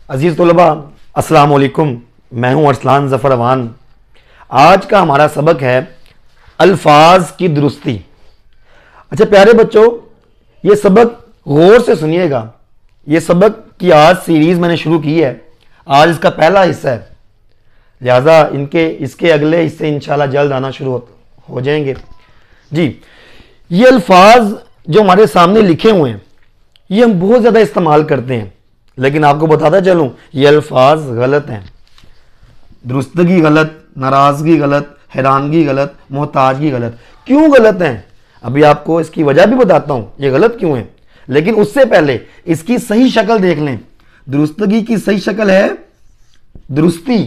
अजीज़ तलबा अस्सलाम वालेकुम, मैं हूं अरसलान ज़फ़र अवान। आज का हमारा सबक है अल्फाज की दुरुस्ती। अच्छा प्यारे बच्चों, ये सबक गौर से सुनिएगा। ये सबक की आज सीरीज़ मैंने शुरू की है, आज इसका पहला हिस्सा है, लिहाजा इसके अगले हिस्से इंशाल्लाह जल्द आना शुरू हो जाएंगे। जी, ये अल्फाज जो हमारे सामने लिखे हुए हैं ये हम बहुत ज़्यादा इस्तेमाल करते हैं, लेकिन आपको बताता चलूं ये अल्फाज गलत हैं। दुरुस्तगी गलत, नाराज़गी गलत, हैरानगी गलत, मोहताजगी गलत। क्यों गलत हैं अभी आपको इसकी वजह भी बताता हूं, ये गलत क्यों है। लेकिन उससे पहले इसकी सही शक्ल देख लें। दुरुस्तगी की सही शक्ल है दुरुस्ती,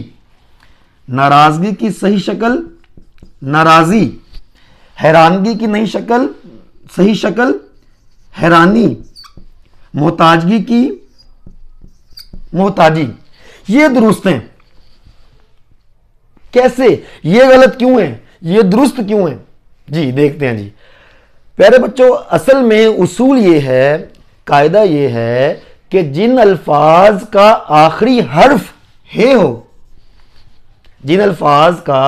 नाराज़गी की सही शक्ल नाराज़ी, हैरानगी की नई शक्ल सही शक्ल हैरानी, मोहताजगी की मोहताजी। ये दुरुस्त हैं। कैसे? ये गलत क्यों है, ये दुरुस्त क्यों है? जी देखते हैं। जी प्यारे बच्चों, असल में उसूल ये है, कायदा ये है कि जिन अल्फाज का आखिरी हर्फ हे हो, जिन अल्फाज का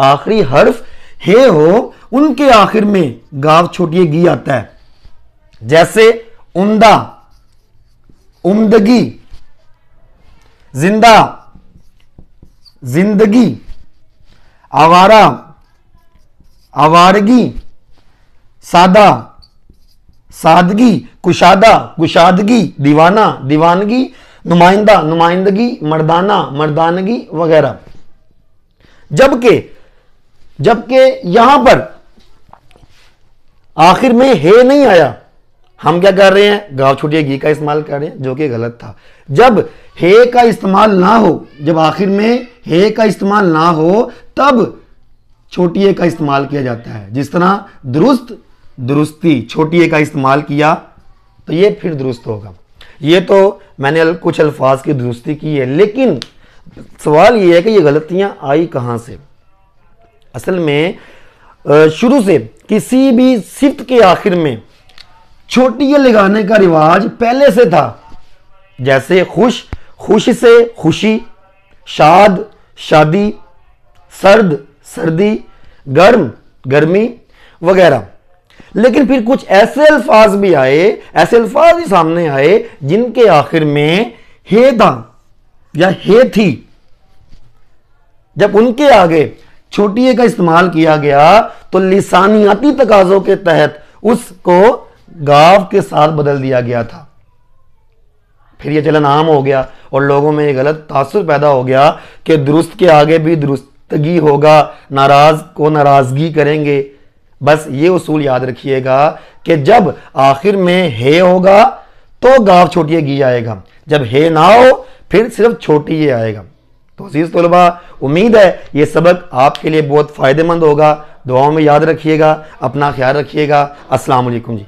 आखिरी हर्फ हे हो उनके आखिर में गाव छोटी गी आता है। जैसे उम्दा, उम्दगी, जिंदा, जिंदगी, आवारा, आवारगी, सादा, सादगी, कुशादा, कुशादगी, दीवाना, दीवानगी, नुमाइंदा, नुमाइंदगी, मर्दाना, मर्दानगी वगैरह। जबकि यहां पर आखिर में हे नहीं आया, हम क्या कर रहे हैं, गाव छोटी गी का इस्तेमाल कर रहे हैं, जो कि गलत था। जब हे का इस्तेमाल ना हो, जब आखिर में हे का इस्तेमाल ना हो, तब छोटी ए का इस्तेमाल किया जाता है। जिस तरह दुरुस्त, दुरुस्ती, छोटी ए का इस्तेमाल किया तो ये फिर दुरुस्त होगा। ये तो मैंने कुछ अल्फाज की दुरुस्ती की है, लेकिन सवाल ये है कि ये गलतियां आई कहां से। असल में शुरू से किसी भी सिफ्त के आखिर में छोटी ए लगाने का रिवाज पहले से था। जैसे खुश, खुश से खुशी, शाद, शादी, सर्द, सर्दी, गर्म, गर्मी वगैरह। लेकिन फिर कुछ ऐसे अल्फाज भी आए, ऐसे अल्फाज भी सामने आए जिनके आखिर में हे था या हे थी। जब उनके आगे छोटी ए का इस्तेमाल किया गया तो लिसानियाती तकाजों के तहत उसको गाव के साथ बदल दिया गया था। फिर यह चलन आम हो गया और लोगों में यह गलत तासुर पैदा हो गया कि दुरुस्त के आगे भी दुरुस्तगी होगा, नाराज को नाराजगी करेंगे। बस ये उसूल याद रखिएगा कि जब आखिर में हे होगा तो गाव छोटी गी आएगा, जब हे ना हो फिर सिर्फ छोटी ये आएगा। तो अज़ीज़ तलबा, उम्मीद है ये सबक आपके लिए बहुत फ़ायदेमंद होगा। दुआओं में याद रखिएगा, अपना ख्याल रखिएगा। अस्सलाम वालेकुम जी।